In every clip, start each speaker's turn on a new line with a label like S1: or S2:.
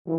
S1: Hi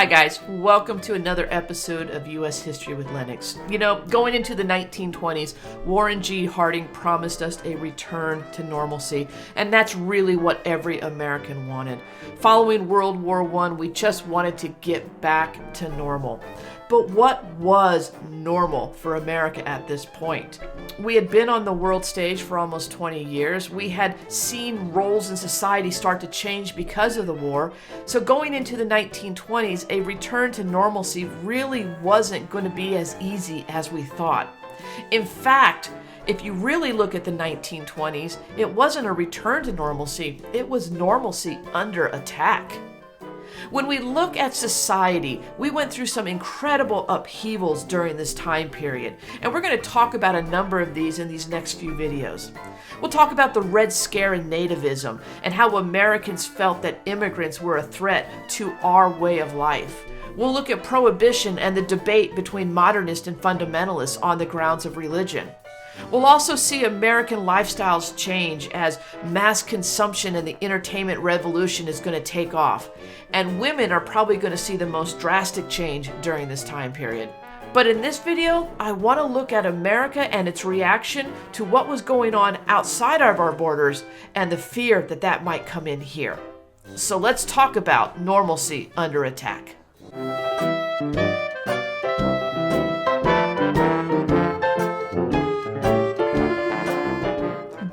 S1: guys, welcome to another episode of U.S. History with Lennox. You know, going into the 1920s, Warren G. Harding promised us a return to normalcy, and that's really what every American wanted. Following World War I, we just wanted to get back to normal. But what was normal for America at this point? We had been on the world stage for almost 20 years. We had seen roles in society start to change because of the war. So going into the 1920s, a return to normalcy really wasn't going to be as easy as we thought. In fact, if you really look at the 1920s, it wasn't a return to normalcy, it was normalcy under attack. When we look at society, we went through some incredible upheavals during this time period, and we're going to talk about a number of these in these next few videos. We'll talk about the Red Scare and nativism, and how Americans felt that immigrants were a threat to our way of life. We'll look at prohibition and the debate between modernists and fundamentalists on the grounds of religion. We'll also see American lifestyles change as mass consumption and the entertainment revolution is going to take off. And women are probably going to see the most drastic change during this time period. But in this video, I want to look at America and its reaction to what was going on outside of our borders and the fear that that might come in here. So let's talk about normalcy under attack.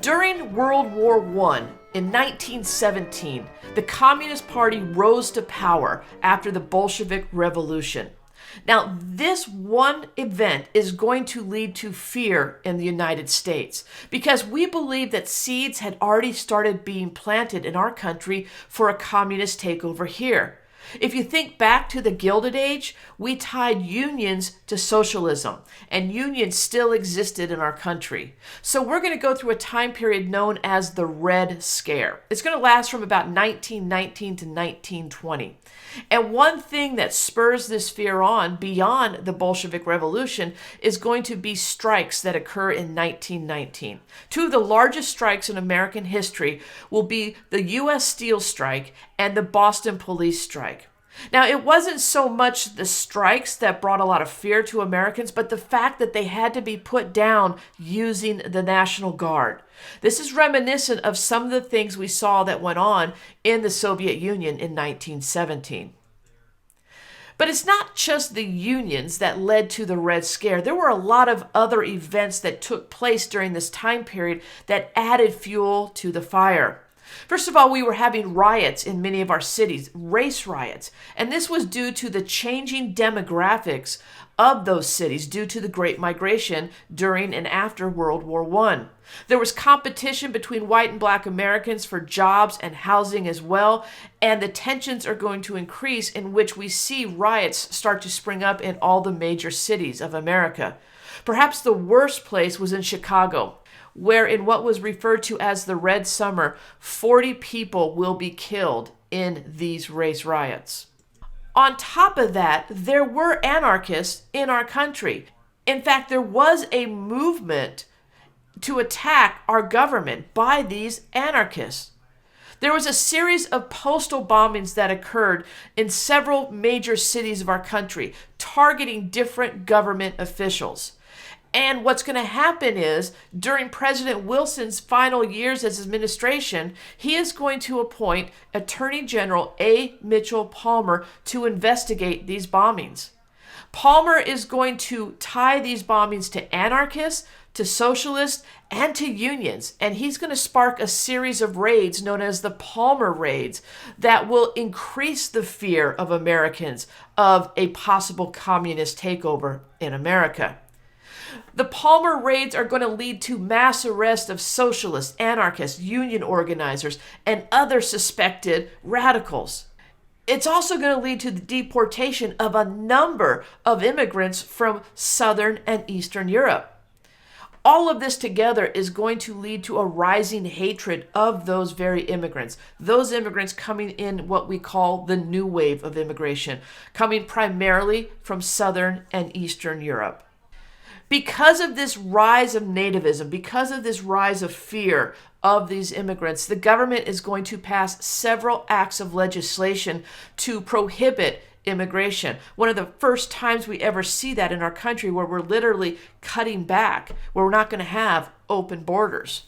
S1: During World War I, in 1917, the Communist Party rose to power after the Bolshevik Revolution. Now, this one event is going to lead to fear in the United States because we believe that seeds had already started being planted in our country for a communist takeover here. If you think back to the Gilded Age, we tied unions to socialism, and unions still existed in our country. So we're going to go through a time period known as the Red Scare. It's going to last from about 1919 to 1920. And one thing that spurs this fear on beyond the Bolshevik Revolution is going to be strikes that occur in 1919. Two of the largest strikes in American history will be the U.S. Steel strike and the Boston police strike. Now, it wasn't so much the strikes that brought a lot of fear to Americans, but the fact that they had to be put down using the National Guard. This is reminiscent of some of the things we saw that went on in the Soviet Union in 1917. But it's not just the unions that led to the Red Scare. There were a lot of other events that took place during this time period that added fuel to the fire. First of all, we were having riots in many of our cities, race riots, and this was due to the changing demographics of those cities due to the Great Migration during and after World War I. There was competition between white and black Americans for jobs and housing as well, and the tensions are going to increase in which we see riots start to spring up in all the major cities of America. Perhaps the worst place was in Chicago, where in what was referred to as the Red Summer, 40 people will be killed in these race riots. On top of that, there were anarchists in our country. In fact, there was a movement to attack our government by these anarchists. There was a series of postal bombings that occurred in several major cities of our country, targeting different government officials. And what's going to happen is, during President Wilson's final years as administration, he is going to appoint Attorney General A. Mitchell Palmer to investigate these bombings. Palmer is going to tie these bombings to anarchists, to socialists, and to unions. And he's going to spark a series of raids known as the Palmer raids that will increase the fear of Americans of a possible communist takeover in America. The Palmer raids are going to lead to mass arrest of socialists, anarchists, union organizers, and other suspected radicals. It's also going to lead to the deportation of a number of immigrants from Southern and Eastern Europe. All of this together is going to lead to a rising hatred of those very immigrants. Those immigrants coming in what we call the new wave of immigration, coming primarily from Southern and Eastern Europe. Because of this rise of nativism, because of this rise of fear of these immigrants, the government is going to pass several acts of legislation to prohibit immigration. One of the first times we ever see that in our country, where we're literally cutting back, where we're not going to have open borders.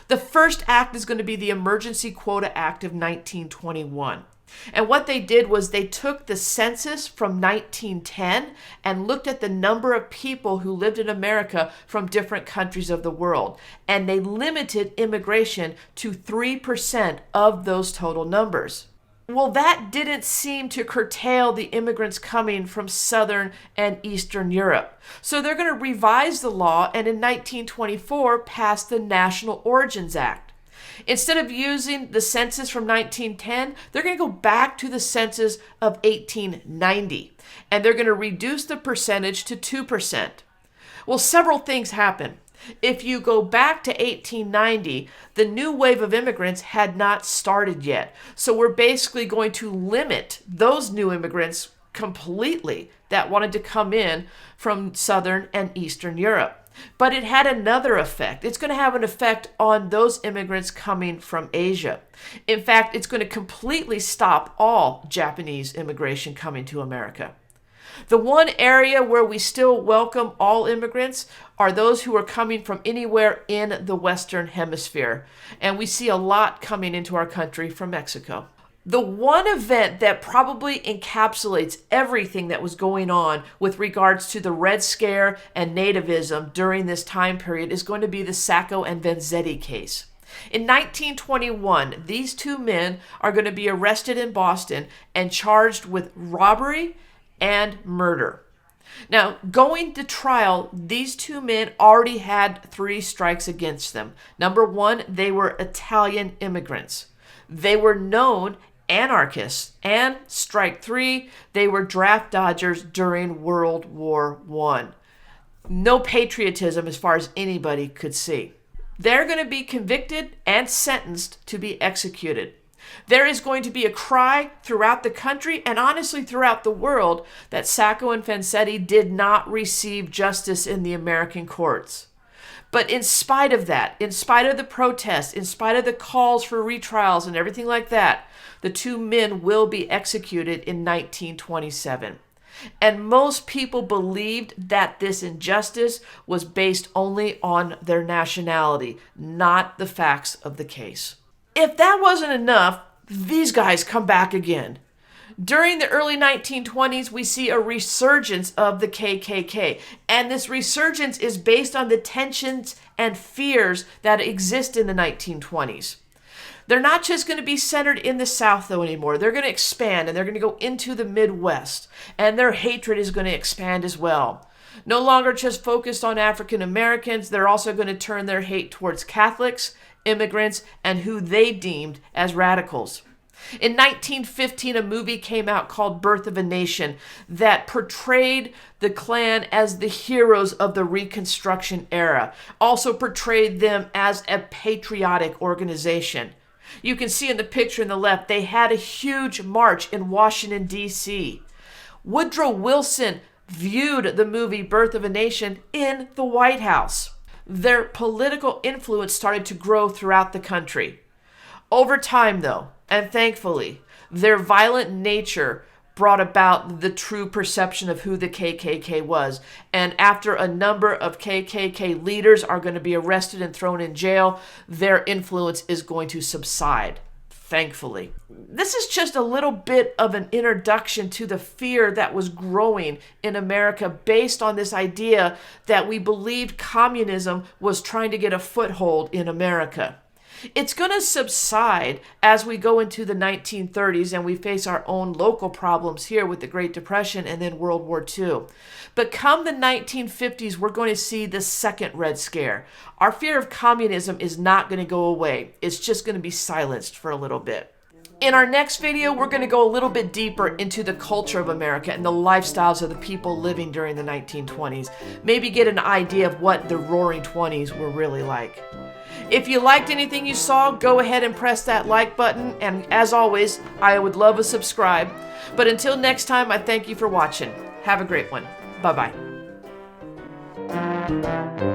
S1: The first act is going to be the Emergency Quota Act of 1921. And what they did was they took the census from 1910 and looked at the number of people who lived in America from different countries of the world. And they limited immigration to 3% of those total numbers. Well, that didn't seem to curtail the immigrants coming from Southern and Eastern Europe. So they're going to revise the law and in 1924 pass the National Origins Act. Instead of using the census from 1910, they're going to go back to the census of 1890, and they're going to reduce the percentage to 2%. Well, several things happen. If you go back to 1890, the new wave of immigrants had not started yet. So we're basically going to limit those new immigrants completely that wanted to come in from Southern and Eastern Europe. But it had another effect. It's going to have an effect on those immigrants coming from Asia. In fact, it's going to completely stop all Japanese immigration coming to America. The one area where we still welcome all immigrants are those who are coming from anywhere in the Western Hemisphere. And we see a lot coming into our country from Mexico. The one event that probably encapsulates everything that was going on with regards to the Red Scare and nativism during this time period is going to be the Sacco and Vanzetti case. In 1921, these two men are going to be arrested in Boston and charged with robbery and murder. Now, going to trial, these two men already had 3 strikes against them. Number 1, they were Italian immigrants. They were known anarchists, and strike 3, they were draft dodgers during World War I. No patriotism as far as anybody could see. They're going to be convicted and sentenced to be executed. There is going to be a cry throughout the country and honestly throughout the world that Sacco and Vanzetti did not receive justice in the American courts. But in spite of that, in spite of the protests, in spite of the calls for retrials and everything like that, the 2 men will be executed in 1927. And most people believed that this injustice was based only on their nationality, not the facts of the case. If that wasn't enough, these guys come back again. During the early 1920s, we see a resurgence of the KKK. And this resurgence is based on the tensions and fears that exist in the 1920s. They're not just going to be centered in the South, though, anymore. They're going to expand, and they're going to go into the Midwest. And their hatred is going to expand as well. No longer just focused on African Americans, they're also going to turn their hate towards Catholics, immigrants, and who they deemed as radicals. In 1915, a movie came out called Birth of a Nation that portrayed the Klan as the heroes of the Reconstruction era, also portrayed them as a patriotic organization. You can see in the picture on the left, they had a huge march in Washington, D.C. Woodrow Wilson viewed the movie Birth of a Nation in the White House. Their political influence started to grow throughout the country. Over time, though, and thankfully, their violent nature brought about the true perception of who the KKK was. And after a number of KKK leaders are going to be arrested and thrown in jail, their influence is going to subside, thankfully. This is just a little bit of an introduction to the fear that was growing in America based on this idea that we believed communism was trying to get a foothold in America. It's going to subside as we go into the 1930s and we face our own local problems here with the Great Depression and then World War II. But come the 1950s, we're going to see the second Red Scare. Our fear of communism is not going to go away. It's just going to be silenced for a little bit. In our next video, we're going to go a little bit deeper into the culture of America and the lifestyles of the people living during the 1920s. Maybe get an idea of what the Roaring 20s were really like. If you liked anything you saw, go ahead and press that like button. And as always, I would love a subscribe. But until next time, I thank you for watching. Have a great one. Bye-bye. you.